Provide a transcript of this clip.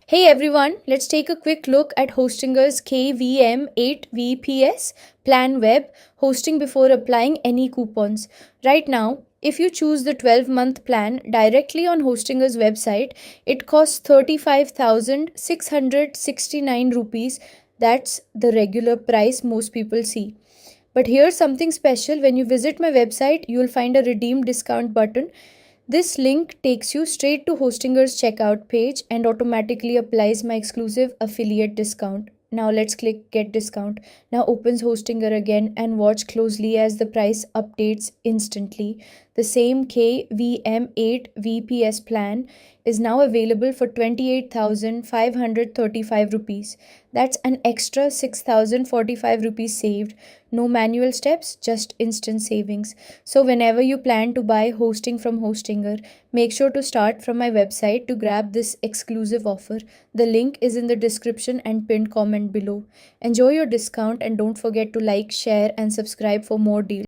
Hey everyone, let's take a quick look at Hostinger's KVM 8 VPS Plan Web hosting before applying any coupons. Right now, if you choose the 12-month plan directly on Hostinger's website, it costs 35,669 rupees. That's the regular price most people see. But here's something special: when you visit my website, you'll find a redeem discount button. This link takes you straight to Hostinger's checkout page and automatically applies my exclusive affiliate discount. Now let's click get discount. Now opens Hostinger again and watch closely as the price updates instantly. The same KVM 8 VPS plan is now available for 28,535 rupees. That's an extra 6,045 rupees saved. No manual steps, just instant savings. So whenever you plan to buy hosting from Hostinger, make sure to start from my website to grab this exclusive offer. The link is in the description and pinned comment below. Enjoy your discount and don't forget to like, share and subscribe for more deals.